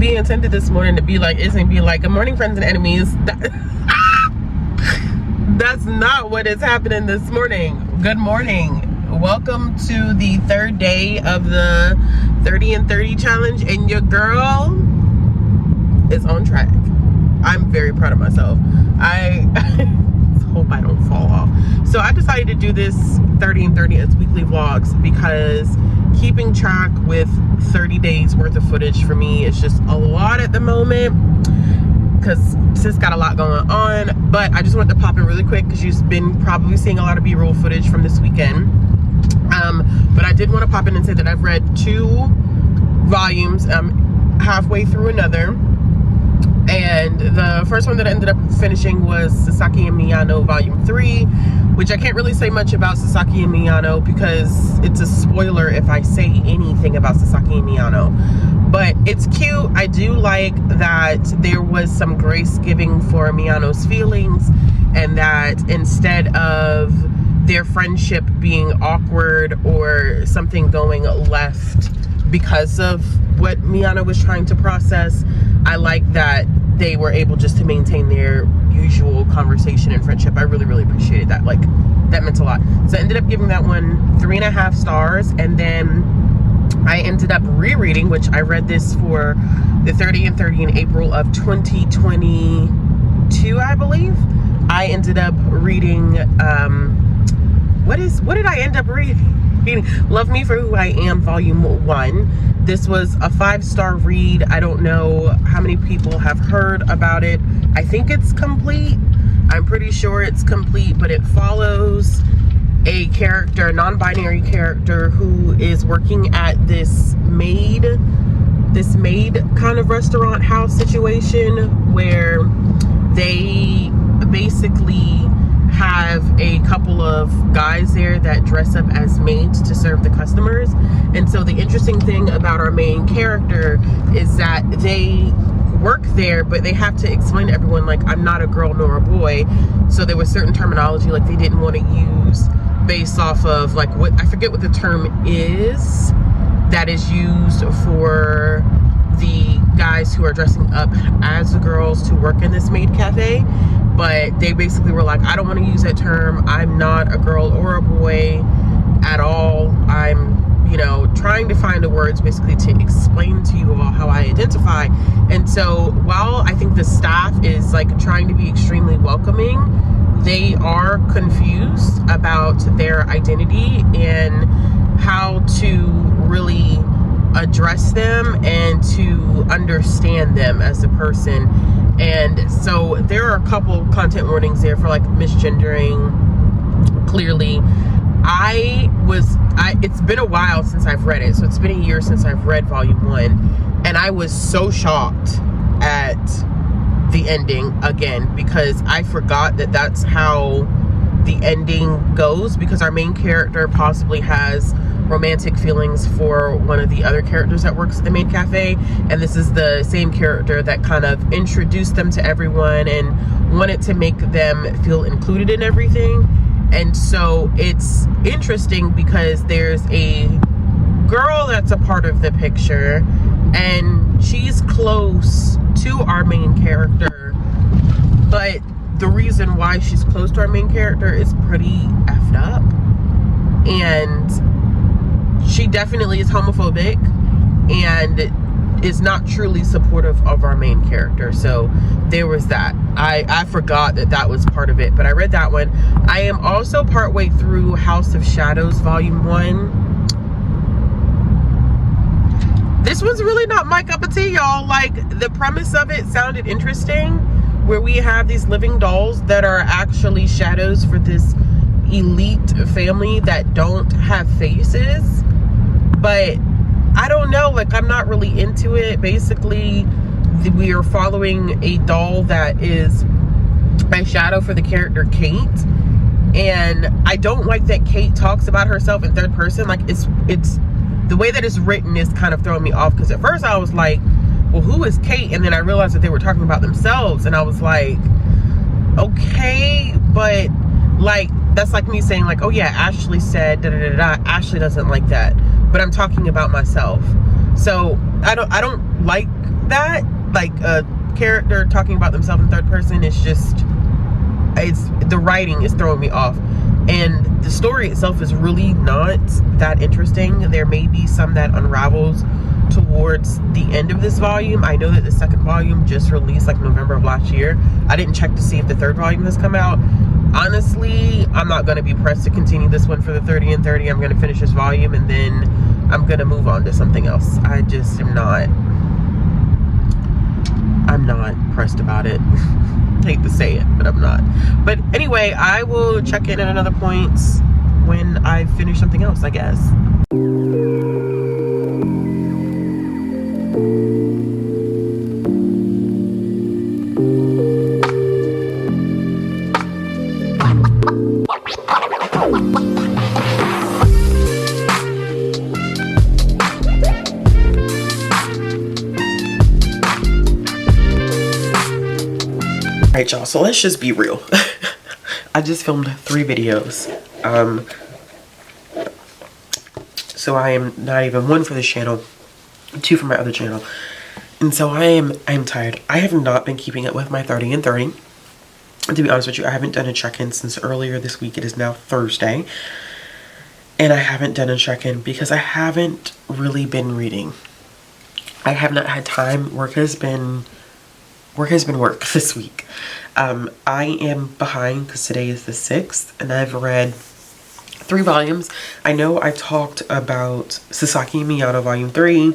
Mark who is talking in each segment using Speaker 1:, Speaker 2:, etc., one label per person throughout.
Speaker 1: be intended this morning to be like, isn't be like, good morning, friends and enemies. That's not what is happening this morning. Good morning. Welcome to the third day of the 30 and 30 challenge, and your girl is on track. I'm very proud of myself. I hope I don't fall off. So I decided to do this 30 and 30 as weekly vlogs because keeping track with 30 days worth of footage for me is just a lot at the moment because sis got a lot going on. But I just wanted to pop in really quick because you've been probably seeing a lot of B-roll footage from this weekend. But I did want to pop in and say that I've read 2 volumes, halfway through another. And the first one that I ended up finishing was Sasaki and Miyano Volume 3, which I can't really say much about Sasaki and Miyano because it's a spoiler if I say anything about Sasaki and Miyano. But it's cute. I do like that there was some grace giving for Miyano's feelings, and that instead of their friendship being awkward or something going left because of what Miyano was trying to process, I like that they were able just to maintain their usual conversation and friendship. I really, really appreciated that. Like, that meant a lot. So I ended up giving that one 3.5 stars, and then I ended up rereading, which I read this for the 30 and 30 in April of 2022, I believe. I ended up reading, what did I end up reading? Love Me for Who I Am, Volume 1. This was a 5-star read. I don't know how many people have heard about it. I think it's complete. I'm pretty sure it's complete, but it follows a character, a non-binary character, who is working at this maid kind of restaurant house situation where they basically have a couple of guys there that dress up as maids to serve the customers. And so the interesting thing about our main character is that they work there, but they have to explain to everyone, like, I'm not a girl nor a boy. So there was certain terminology like they didn't want to use based off of, like, what I forget what the term is that is used for the guys who are dressing up as the girls to work in this maid cafe. But they basically were like, I don't want to use that term. I'm not a girl or a boy at all. I'm, trying to find the words basically to explain to you all how I identify. And so while I think the staff is like trying to be extremely welcoming, they are confused about their identity and how to really address them and to understand them as a person. And so there are a couple content warnings there for like misgendering. Clearly, it's been a while since I've read it. So it's been a year since I've read Volume 1. And I was so shocked at the ending again, because I forgot that that's how the ending goes, because our main character possibly has romantic feelings for one of the other characters that works at the maid cafe, and this is the same character that kind of introduced them to everyone and wanted to make them feel included in everything. And so it's interesting because there's a girl that's a part of the picture, and she's close to our main character, but the reason why she's close to our main character is pretty effed up, and she definitely is homophobic and is not truly supportive of our main character. So there was that. I forgot that was part of it, but I read that one. I am also partway through House of Shadows Volume 1. This one's really not my cup of tea, y'all. Like, the premise of it sounded interesting, where we have these living dolls that are actually shadows for this elite family that don't have faces. But I don't know, like, I'm not really into it. Basically, we are following a doll that is a shadow for the character Kate, and I don't like that Kate talks about herself in third person. Like, it's the way that it's written is kind of throwing me off, because at first I was like, well, who is Kate? And then I realized that they were talking about themselves, and I was like, okay, but like, that's like me saying like, oh yeah, Ashley said da da da da. Ashley doesn't like that, but I'm talking about myself. So I don't like that, like a character talking about themselves in third person, is just, the writing is throwing me off. And the story itself is really not that interesting. There may be some that unravels towards the end of this volume. I know that the second volume just released like November of last year. I didn't check to see if the third volume has come out. Honestly, I'm not going to be pressed to continue this one for the 30 and 30. I'm going to finish this volume and then I'm going to move on to something else. I just am not, I'm not pressed about it. Hate to say it, but I'm not. But anyway, I will check in at another point when I finish something else, I guess. Alright, y'all, so let's just be real. I just filmed 3 videos. So I am not even 1 for this channel, 2 for my other channel. And so I am tired. I have not been keeping up with my 30 and 30. To be honest with you, I haven't done a check-in since earlier this week. It is now Thursday. And I haven't done a check-in because I haven't really been reading. I have not had time. Work has been work this week. I am behind because today is the 6th and I've read 3 volumes. I know I talked about Sasaki and Miyano Volume 3,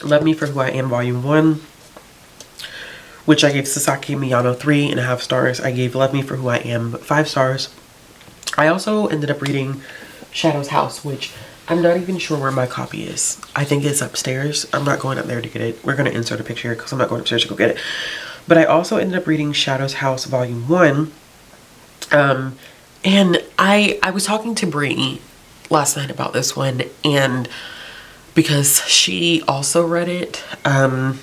Speaker 1: Love Me for Who I Am Volume 1, which I gave Sasaki and Miyano 3.5 stars. I gave Love Me for Who I Am 5 stars. I also ended up reading Shadow's House, which I'm not even sure where my copy is. I think it's upstairs. I'm not going up there to get it. We're going to insert a picture because I'm not going upstairs to go get it. But I also ended up reading Shadow's House Volume 1. And I was talking to Bree last night about this one, and because she also read it. And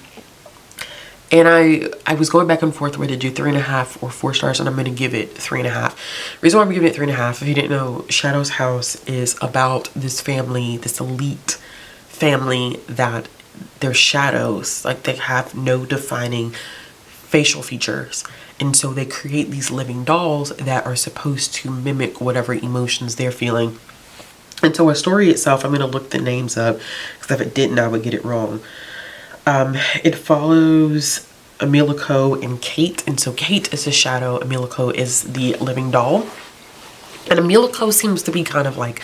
Speaker 1: I was going back and forth whether to do 3.5 or 4 stars, and I'm going to give it 3.5. Reason why I'm giving it 3.5, if you didn't know, Shadow's House is about this family, this elite family that they're shadows. Like, they have no defining facial features. And so they create these living dolls that are supposed to mimic whatever emotions they're feeling. And so a story itself, I'm going to look the names up, because if it didn't, I would get it wrong. It follows Emilico and Kate. And so Kate is a shadow, Emilico is the living doll. And Emilico seems to be kind of like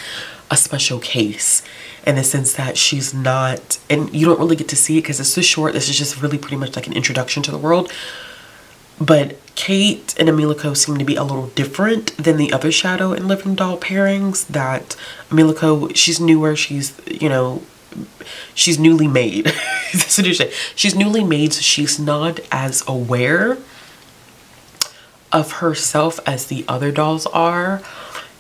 Speaker 1: a special case in the sense that she's not, and you don't really get to see it because it's so short. This is just really pretty much like an introduction to the world. But Kate and Emilico seem to be a little different than the other shadow and living doll pairings. That Emilico, she's newer, she's, you know, she's newly made. That's what you say. She's newly made, so she's not as aware of herself as the other dolls are.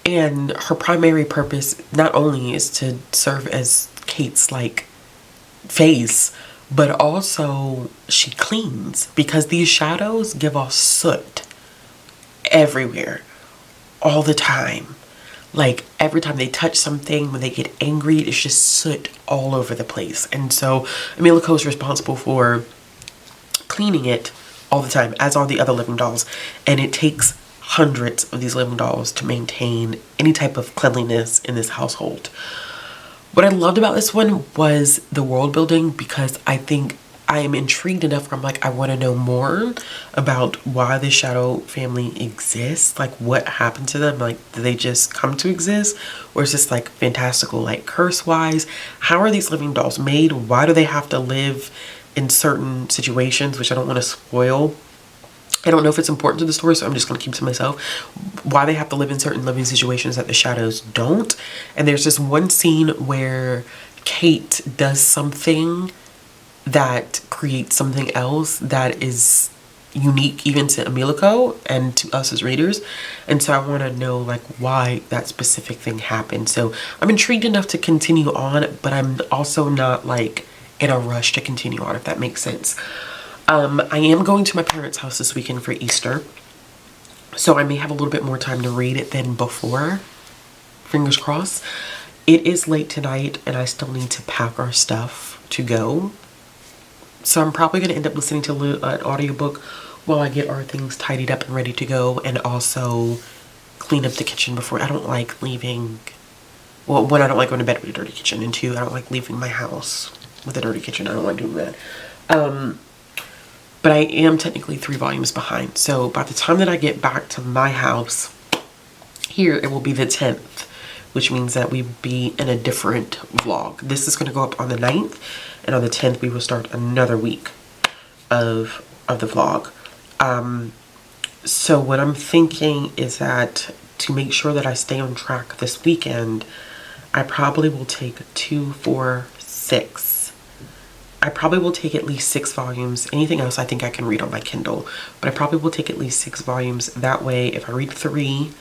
Speaker 1: And her primary purpose not only is to serve as Kate's like face, but also she cleans, because these shadows give off soot everywhere all the time. Like, every time they touch something, when they get angry, it's just soot all over the place. And so Emilico is responsible for cleaning it all the time, as are the other living dolls. And it takes hundreds of these living dolls to maintain any type of cleanliness in this household. What I loved about this one was the world building, because I think I am intrigued enough where I'm like, I want to know more about why the shadow family exists. Like, what happened to them? Like, did they just come to exist? Or is this like fantastical, like curse wise? How are these living dolls made? Why do they have to live in certain situations, which I don't want to spoil? I don't know if it's important to the story, so I'm just going to keep it to myself. Why they have to live in certain living situations that the shadows don't. And there's this one scene where Kate does something that creates something else that is unique even to Emilico and to us as readers. And so I want to know like why that specific thing happened. So I'm intrigued enough to continue on, but I'm also not like in a rush to continue on, if that makes sense. I am going to my parents' house this weekend for Easter, so I may have a little bit more time to read it than before. Fingers crossed. It is late tonight and I still need to pack our stuff to go. So I'm probably going to end up listening to an audiobook while I get our things tidied up and ready to go, and also clean up the kitchen before. I don't like leaving, well, one, I don't like going to bed with a dirty kitchen, and two, I don't like leaving my house with a dirty kitchen. I don't like doing that. But I am technically 3 volumes behind. So by the time that I get back to my house here, it will be the 10th, which means that we will be in a different vlog. This is going to go up on the 9th, and on the 10th we will start another week of the vlog. So what I'm thinking is that to make sure that I stay on track this weekend, I probably will take 2, 4, 6. I probably will take at least 6 volumes. Anything else I think I can read on my Kindle, but I probably will take at least 6 volumes. That way, if I read 3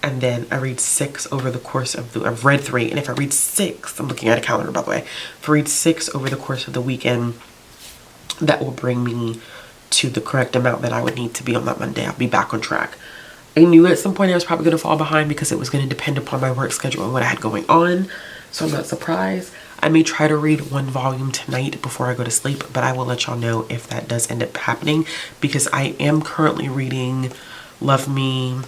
Speaker 1: and then I read 6 over the course of the, I've read 3, and if I read 6, I'm looking at a calendar by the way, if I read 6 over the course of the weekend, that will bring me to the correct amount that I would need to be on that Monday. I'll be back on track. I knew at some point I was probably going to fall behind because it was going to depend upon my work schedule and what I had going on. So I'm not surprised. I may try to read 1 volume tonight before I go to sleep, but I will let y'all know if that does end up happening, because I am currently reading Love Me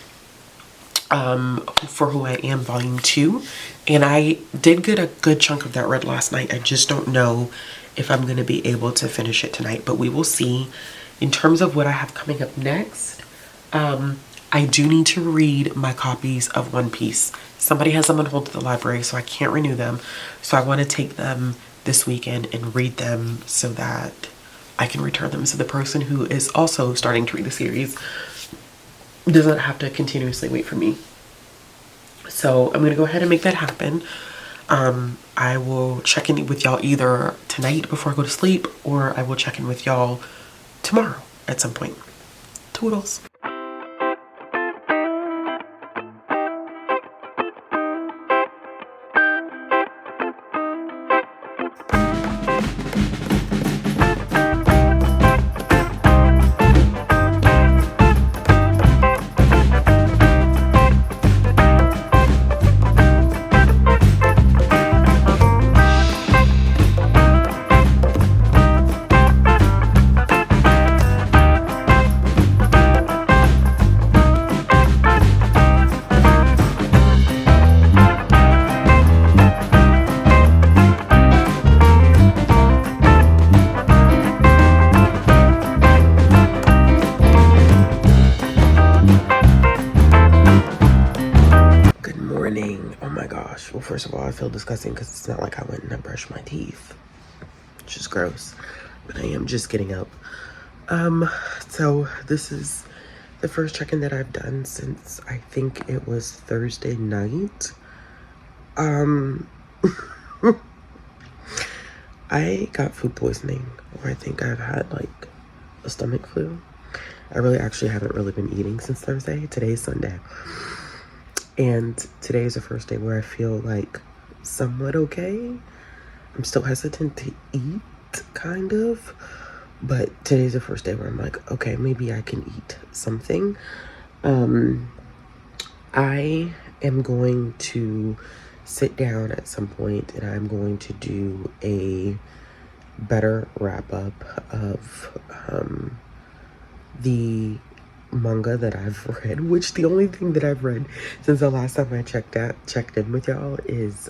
Speaker 1: for Who I Am Volume 2, and I did get a good chunk of that read last night. I just don't know if I'm going to be able to finish it tonight, but we will see. In terms of what I have coming up next, I do need to read my copies of One Piece. Somebody has them on hold at the library, so I can't renew them. So I want to take them this weekend and read them so that I can return them. So the person who is also starting to read the series doesn't have to continuously wait for me. So I'm going to go ahead and make that happen. I will check in with y'all either tonight before I go to sleep, or I will check in with y'all tomorrow at some point. Toodles. First of all, I feel disgusting because it's not like I went and I brushed my teeth, which is gross, but I am just getting up. So this is the first check-in that I've done since I think it was Thursday night. I got food poisoning, or I think I've had like a stomach flu. I actually haven't really been eating since Thursday. Today's Sunday. And today is the first day where I feel like somewhat okay. I'm still hesitant to eat, kind of. But today's the first day where I'm like, okay, maybe I can eat something. I am going to sit down at some point and I'm going to do a better wrap up of the manga that I've read, which the only thing that I've read since the last time I checked in with y'all is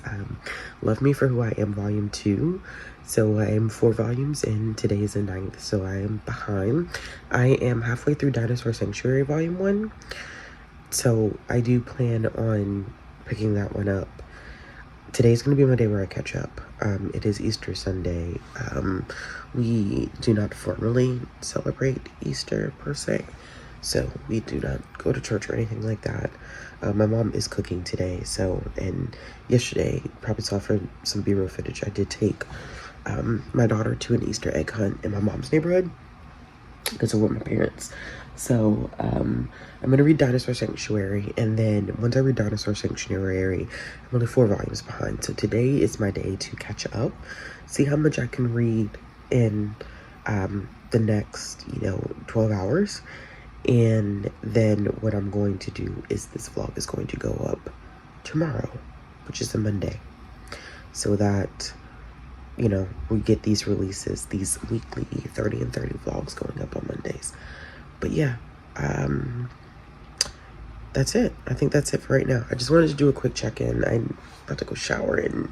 Speaker 1: Love Me for Who I Am Volume 2. So I am 4 volumes in. Today is the 9th, so I am behind. I am halfway through Dinosaur Sanctuary Volume 1, so I do plan on picking that one up. Today's gonna be my day where I catch up. It is Easter Sunday. We do not formally celebrate Easter per se, so we do not go to church or anything like that. My mom is cooking today, and yesterday, probably saw from some B-roll footage, I did take my daughter to an Easter egg hunt in my mom's neighborhood because of with my parents. So I'm going to read Dinosaur Sanctuary, and then once I read Dinosaur Sanctuary, I'm only 4 volumes behind. So today is my day to catch up, see how much I can read in the next, 12 hours. And then what I'm going to do is this vlog is going to go up tomorrow, which is a Monday, so that you know, we get these releases, these weekly 30 and 30 vlogs going up on Mondays. But yeah, that's it. I think that's it for right now. I just wanted to do a quick check-in. I'm about to go shower and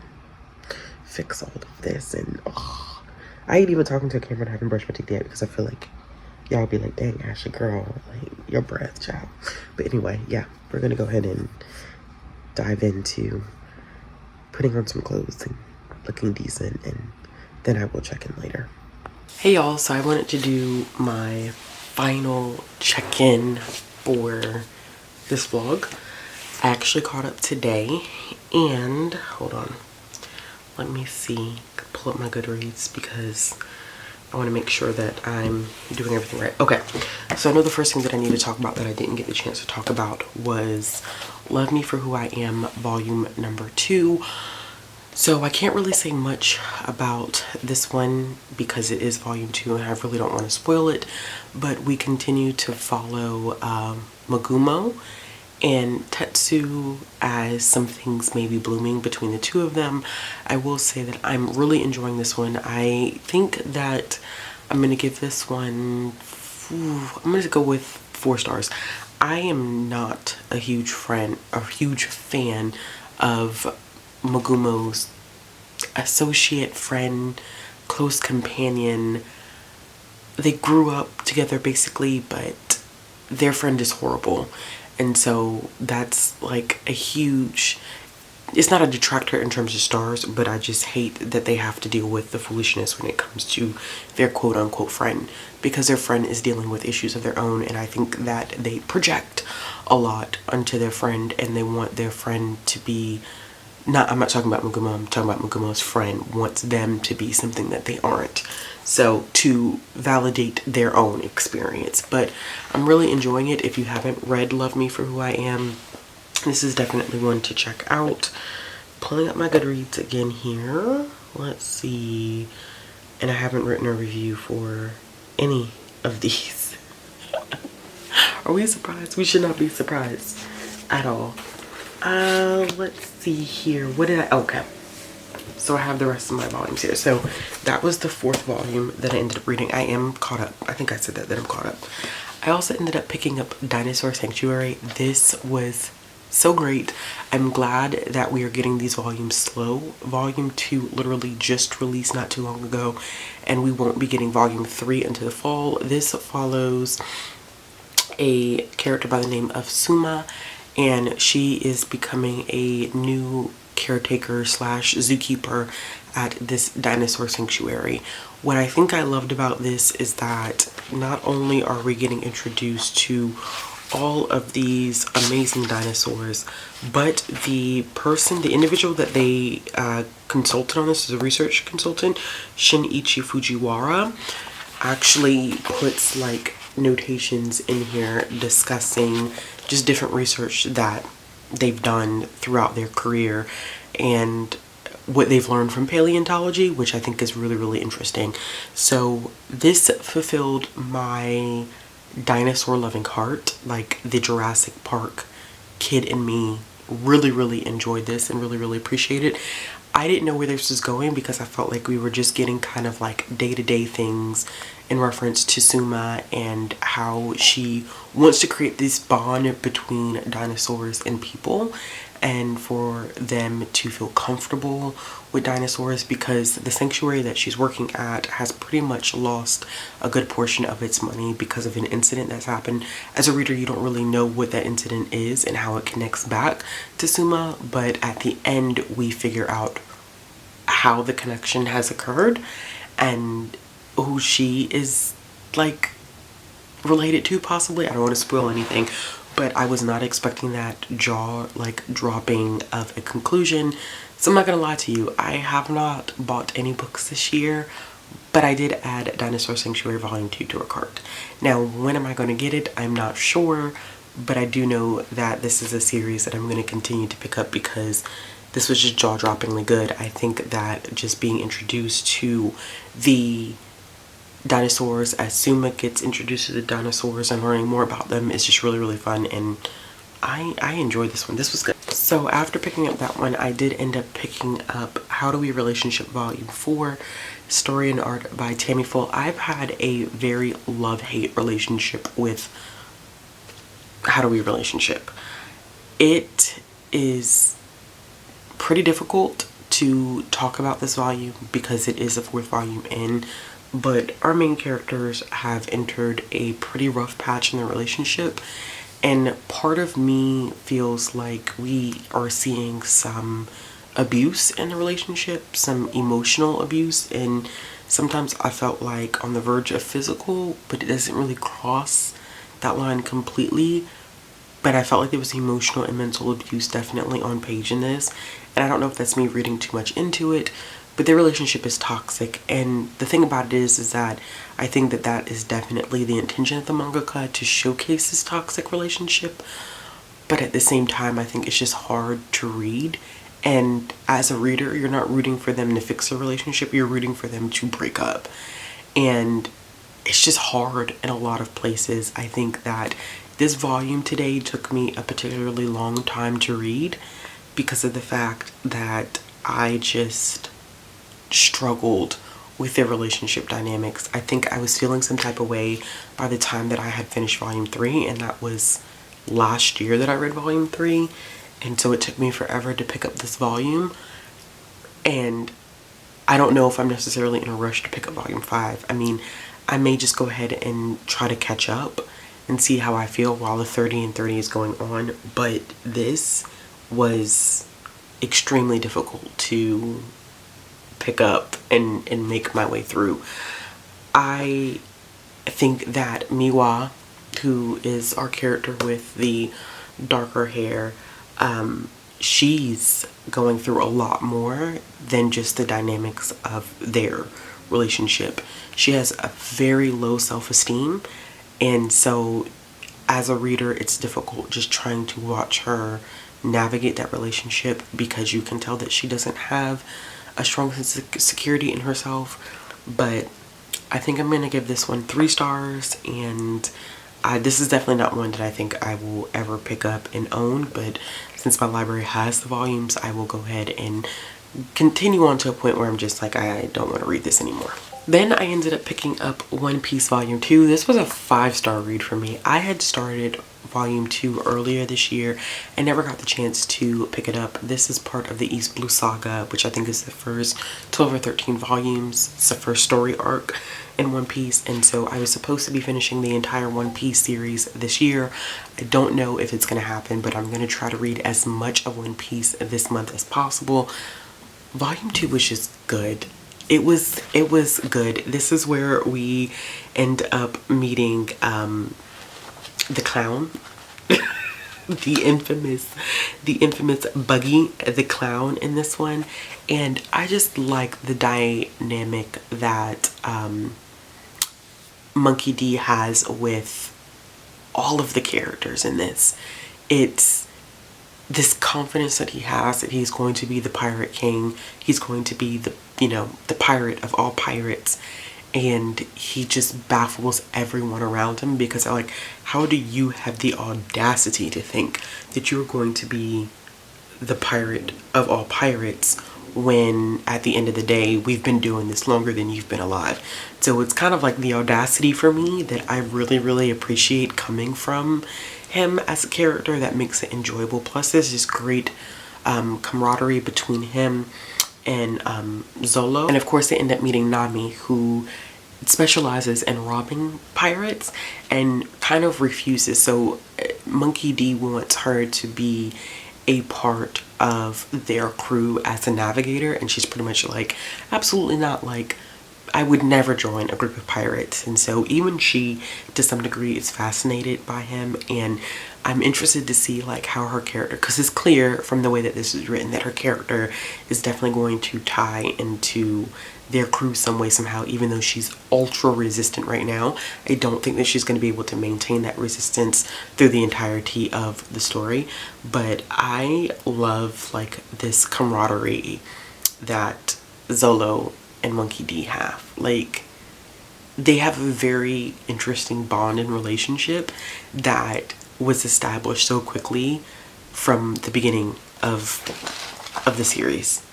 Speaker 1: fix all of this. And I ain't even talking to a camera and I haven't brushed my teeth yet because I feel like y'all be like, dang, Ashley, girl, like, your breath, child. But anyway, yeah, we're gonna go ahead and dive into putting on some clothes and looking decent, and then I will check in later. Hey y'all, so I wanted to do my final check-in for this vlog. I actually caught up today, and hold on, let me see, pull up my Goodreads because I want to make sure that I'm doing everything right. Okay, so I know the first thing that I need to talk about that I didn't get the chance to talk about was Love Me For Who I Am, volume number 2. So I can't really say much about this one because it is volume 2 and I really don't want to spoil it, but we continue to follow Magumo and Tetsu as some things may be blooming between the two of them. I will say that I'm really enjoying this one. I think that I'm going to give this one, I'm going to go with 4 stars. I am not a huge fan of Magumo's associate, friend, close companion. They grew up together basically, but their friend is horrible. And so that's like a huge, it's not a detractor in terms of stars, but I just hate that they have to deal with the foolishness when it comes to their quote unquote friend, because their friend is dealing with issues of their own. And I think that they project a lot onto their friend and they want their friend to be, I'm not talking about Magumo, I'm talking about Magumo's friend wants them to be something that they aren't. So to validate their own experience. But I'm really enjoying it. If you haven't read Love Me For Who I Am, this is definitely one to check out. Pulling up my Goodreads again here. Let's see. And I haven't written a review for any of these. Are we surprised? We should not be surprised at all. Let's see here. What did I, okay. So I have the rest of my volumes here. So that was the 4th volume that I ended up reading. I am caught up. I think I said that I'm caught up. I also ended up picking up Dinosaur Sanctuary. This was so great. I'm glad that we are getting these volumes slow. Volume 2 literally just released not too long ago, and we won't be getting volume 3 until the fall. This follows a character by the name of Suma, and she is becoming a new caretaker slash zookeeper at this dinosaur sanctuary. What I think I loved about this is that not only are we getting introduced to all of these amazing dinosaurs, but the individual that they consulted on this is a research consultant, Shinichi Fujiwara, actually puts like notations in here discussing just different research that they've done throughout their career and what they've learned from paleontology, which I think is really, really interesting. So this fulfilled my dinosaur loving heart. Like the Jurassic Park kid in me really, really enjoyed this and really, really appreciate it. I didn't know where this was going because I felt like we were just getting kind of like day-to-day things in reference to Suma and how she wants to create this bond between dinosaurs and people, and for them to feel comfortable with dinosaurs, because the sanctuary that she's working at has pretty much lost a good portion of its money because of an incident that's happened. As a reader, you don't really know what that incident is and how it connects back to Suma, but at the end we figure out how the connection has occurred and who she is like related to, possibly. I don't want to spoil anything, but I was not expecting that jaw like dropping of a conclusion. So I'm not gonna lie to you, I have not bought any books this year, but I did add Dinosaur Sanctuary Volume 2 to a cart. Now, when am I gonna get it? I'm not sure, but I do know that this is a series that I'm gonna continue to pick up because this was just jaw-droppingly good. I think that just being introduced to the dinosaurs as Suma gets introduced to the dinosaurs and learning more about them is just really, really fun, and I enjoyed this one. This was good. So So after picking up that one, I did end up picking up How Do We Relationship Volume 4, Story and Art by Tammy Full. I've had a very love-hate relationship with How Do We Relationship. It is pretty difficult to talk about this volume because it is the 4th volume in, but our main characters have entered a pretty rough patch in their relationship, and part of me feels like we are seeing some abuse in the relationship, some emotional abuse, and sometimes I felt like on the verge of physical, but it doesn't really cross that line completely. But I felt like there was emotional and mental abuse definitely on page in this, and I don't know if that's me reading too much into it, but their relationship is toxic. And the thing about it is that I think that that is definitely the intention of the mangaka, to showcase this toxic relationship. But at the same time, I think it's just hard to read. And as a reader, you're not rooting for them to fix a relationship, you're rooting for them to break up. And it's just hard in a lot of places. I think that this volume today took me a particularly long time to read because of the fact that I just struggled with their relationship dynamics. I think I was feeling some type of way by the time that I had finished volume 3, and that was last year that I read volume 3, and so it took me forever to pick up this volume. And I don't know if I'm necessarily in a rush to pick up volume 5. I mean, I may just go ahead and try to catch up and see how I feel while the 30 and 30 is going on, but this was extremely difficult to pick up and make my way through. I think that Miwa, who is our character with the darker hair, she's going through a lot more than just the dynamics of their relationship. She has a very low self-esteem, and so as a reader, it's difficult just trying to watch her navigate that relationship, because you can tell that she doesn't have a strong sense of security in herself. But I think I'm gonna give this one 3 stars, and this is definitely not one that I think I will ever pick up and own, but since my library has the volumes, I will go ahead and continue on to a point where I'm just like, I don't want to read this anymore. Then I ended up picking up One Piece Volume 2. This was a 5-star read for me. I had started Volume 2 earlier this year and never got the chance to pick it up. This is part of the East Blue Saga, which I think is the first 12 or 13 volumes. It's the first story arc in One Piece, and so I was supposed to be finishing the entire One Piece series this year. I don't know if it's going to happen, but I'm going to try to read as much of One Piece this month as possible. Volume 2 was just good. It was good. This is where we end up meeting the clown, the infamous Buggy the clown in this one, and I just like the dynamic that Monkey D has with all of the characters in this. It's this confidence that he has that he's going to be the pirate king. He's going to be the, you know, the pirate of all pirates. And he just baffles everyone around him, because they're like, how do you have the audacity to think that you're going to be the pirate of all pirates when at the end of the day we've been doing this longer than you've been alive? So it's kind of like the audacity for me that I really appreciate coming from him as a character that makes it enjoyable. Plus there's this great camaraderie between him and Zolo, and of course they end up meeting Nami, who specializes in robbing pirates and kind of refuses. So Monkey D wants her to be a part of their crew as a navigator, and she's pretty much like, absolutely not, like, I would never join a group of pirates. And so even she, to some degree, is fascinated by him, and I'm interested to see like how her character, because it's clear from the way that this is written that her character is definitely going to tie into their crew some way, somehow, even though she's ultra resistant right now. I don't think that she's going to be able to maintain that resistance through the entirety of the story. But I love like this camaraderie that Zolo and Monkey D have. Like, they have a very interesting bond and relationship that was established so quickly from the beginning of the series.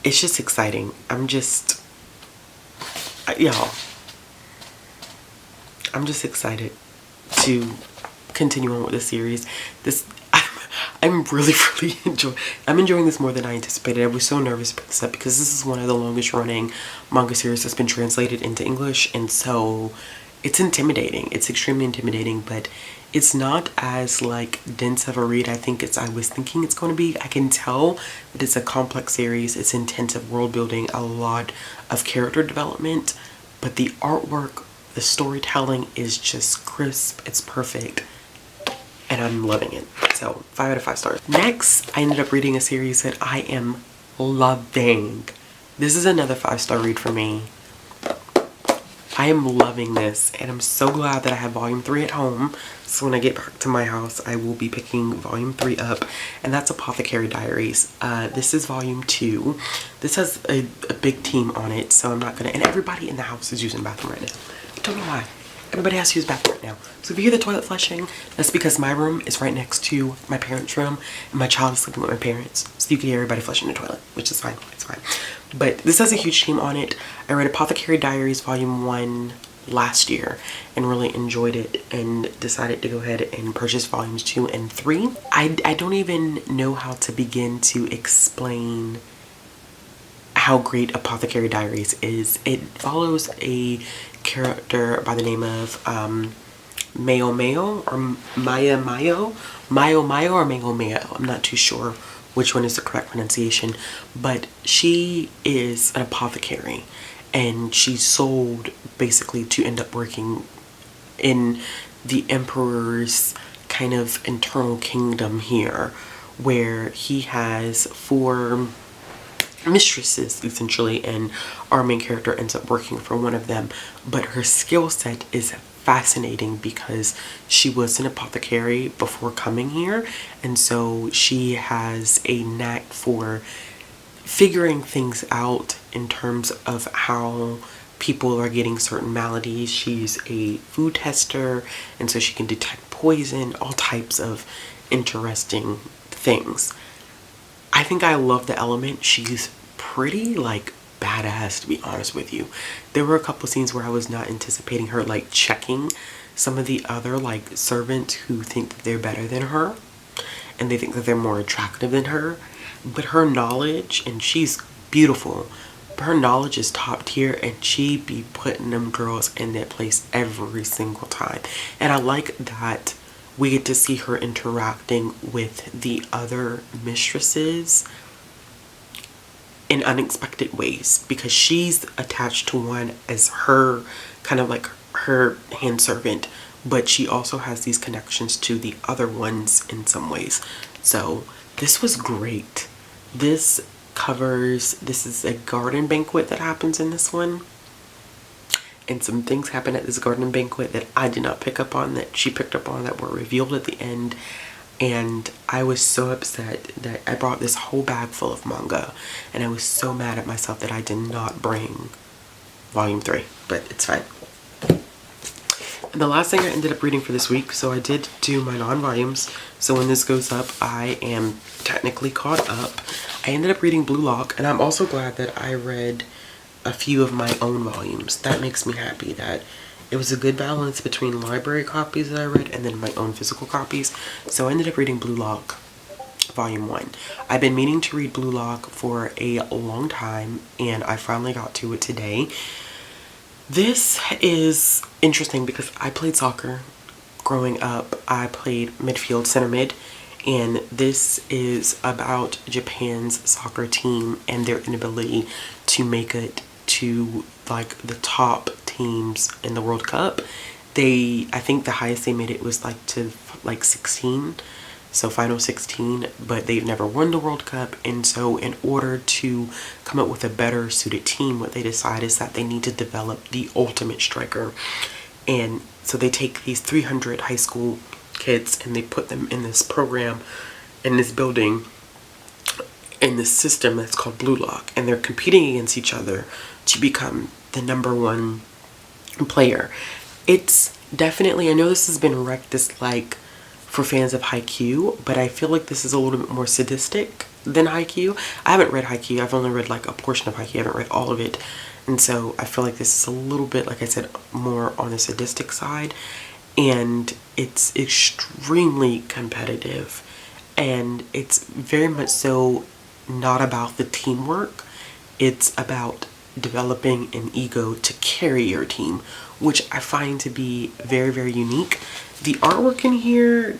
Speaker 1: It's just exciting. Y'all, I'm just excited to continue on with the series. I'm really enjoying this more than I anticipated. I was so nervous to pick this up because this is one of the longest running manga series that's been translated into English, and so it's intimidating. It's extremely intimidating, but it's not as like dense of a read I was thinking it's going to be. I can tell that it's a complex series. It's intensive world building, a lot of character development, but the artwork, the storytelling is just crisp. It's perfect, and I'm loving it. So 5 out of 5 stars. Next, I ended up reading a series that I am loving. This is another 5-star read for me. I am loving this, and I'm so glad that I have volume 3 at home. So when I get back to my house, I will be picking volume 3 up, and that's Apothecary Diaries. This is volume 2. This has a big team on it, so I'm not gonna, and everybody in the house is using the bathroom right now. I don't know why. Everybody has to use the bathroom right now. So if you hear the toilet flushing, that's because my room is right next to my parents' room, and my child is sleeping with my parents. So you can hear everybody flushing the toilet, which is fine. It's fine. But this has a huge team on it. I read Apothecary Diaries volume 1 last year and really enjoyed it, and decided to go ahead and purchase volumes 2 and 3. I don't even know how to begin to explain how great Apothecary Diaries is. It follows a character by the name of Mayo Mayo or Maya Mayo. Mayo Mayo or Mayo Mayo. I'm not too sure which one is the correct pronunciation, but she is an apothecary, and she's sold basically to end up working in the emperor's kind of internal kingdom here, where he has 4 mistresses essentially, and our main character ends up working for one of them. But her skill set is fascinating because she was an apothecary before coming here, and so she has a knack for figuring things out in terms of how people are getting certain maladies. She's a food tester, and so she can detect poison, all types of interesting things. I think I love the element. She's pretty like badass, to be honest with you. There were a couple scenes where I was not anticipating her like checking some of the other like servants who think that they're better than her, and they think that they're more attractive than her. But her knowledge, and she's beautiful, but her knowledge is top tier, and she be putting them girls in their place every single time. And I like that we get to see her interacting with the other mistresses in unexpected ways, because she's attached to one as her kind of like her hand servant, but she also has these connections to the other ones in some ways. So this was great. This is a garden banquet that happens in this one, and some things happen at this garden banquet that I did not pick up on, that she picked up on, that were revealed at the end. And I was so upset that I brought this whole bag full of manga, and I was so mad at myself that I did not bring volume 3, but it's fine. And the last thing I ended up reading for this week, so I did do my non-volumes, so when this goes up I am technically caught up. I ended up reading Blue Lock, and I'm also glad that I read a few of my own volumes. That makes me happy that it was a good balance between library copies that I read and then my own physical copies. So I ended up reading Blue Lock volume 1. I've been meaning to read Blue Lock for a long time, and I finally got to it today. This is interesting because I played soccer growing up. I played midfield, center mid, and this is about Japan's soccer team and their inability to make it to like the top teams in the World Cup. I think the highest they made it was like to like 16, so final 16, but they've never won the World Cup. And so in order to come up with a better suited team, what they decide is that they need to develop the ultimate striker. And so they take these 300 high school kids and they put them in this program, in this building, in this system that's called Blue Lock, and they're competing against each other to become the #1 player. It's definitely, I know this has been wrecked, this like for fans of haiku, but I feel like this is a little bit more sadistic than haiku. I haven't read haiku. I've only read like a portion of haiku. I haven't read all of it. And so I feel like this is a little bit, like I said, more on the sadistic side. And it's extremely competitive. And it's very much so not about the teamwork. It's about developing an ego to carry your team, which I find to be very, very unique. The artwork in here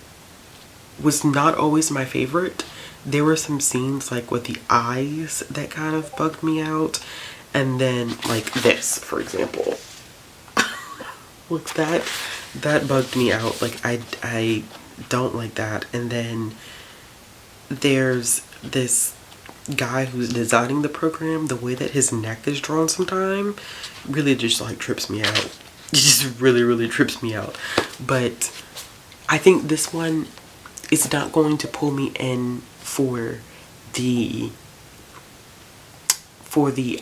Speaker 1: was not always my favorite. There were some scenes like with the eyes that kind of bugged me out. And then like this, for example. Look, that bugged me out. Like I don't like that. And then there's this guy who's designing the program. The way that his neck is drawn sometimes really just like trips me out. It just really, really trips me out. But I think this one is not going to pull me in for the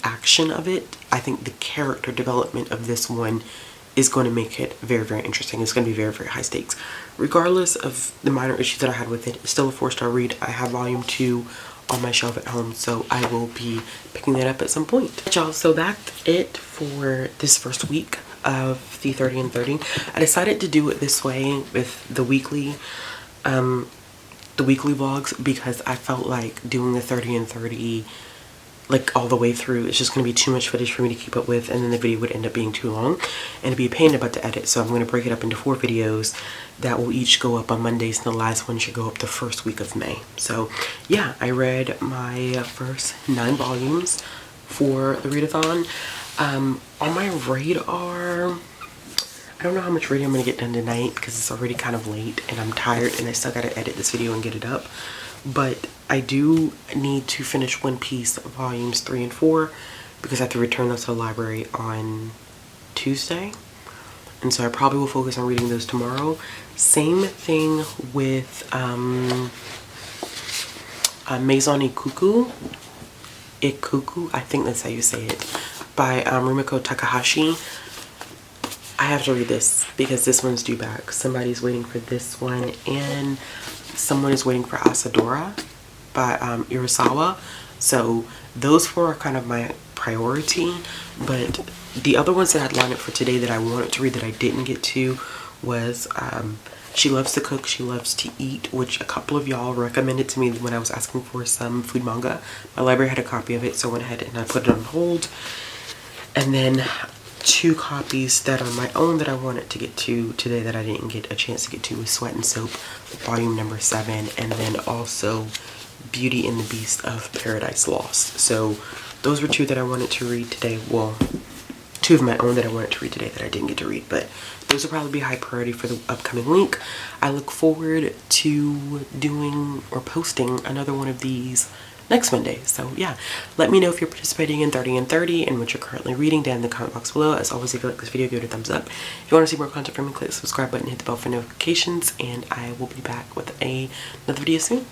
Speaker 1: action of it. I think the character development of this one is going to make it very, very interesting. It's going to be very, very high stakes. Regardless of the minor issues that I had with it, it's still a 4-star read. I have volume 2 on my shelf at home, so I will be picking that up at some point. Y'all, so that's it for this first week of the 30 and 30. I decided to do it this way with the weekly vlogs because I felt like doing the 30 and 30 like all the way through, it's just going to be too much footage for me to keep up with, and then the video would end up being too long and it'd be a pain in the butt to edit. So I'm going to break it up into 4 videos that will each go up on Mondays, and the last one should go up the first week of May. So yeah, I read my first 9 volumes for the readathon. On my radar, I don't know how much reading I'm going to get done tonight because it's already kind of late and I'm tired and I still got to edit this video and get it up. But I do need to finish One Piece volumes 3 and 4 because I have to return those to the library on Tuesday. And so I probably will focus on reading those tomorrow. Same thing with Maison Ikuku. I think that's how you say it. By Rumiko Takahashi. I have to read this because this one's due back. Somebody's waiting for this one, and someone is waiting for Asadora by Urasawa. So those 4 are kind of my priority. But the other ones that I'd lined up for today that I wanted to read that I didn't get to was She Loves to Cook, She Loves to Eat, which a couple of y'all recommended to me when I was asking for some food manga. My library had a copy of it, so I went ahead and I put it on hold. And then 2 copies that are my own that I wanted to get to today that I didn't get a chance to get to was Sweat and Soap, volume number 7, and then also Beauty and the Beast of Paradise Lost. So those were 2 that I wanted to read today. Well, 2 of my own that I wanted to read today that I didn't get to read, but those will probably be high priority for the upcoming week. I look forward to doing or posting another one of these next Monday. So yeah, let me know if you're participating in 30 and 30 and what you're currently reading down in the comment box below. As always, if you like this video, give it a thumbs up. If you want to see more content from me, click the subscribe button, hit the bell for notifications, and I will be back with another video soon.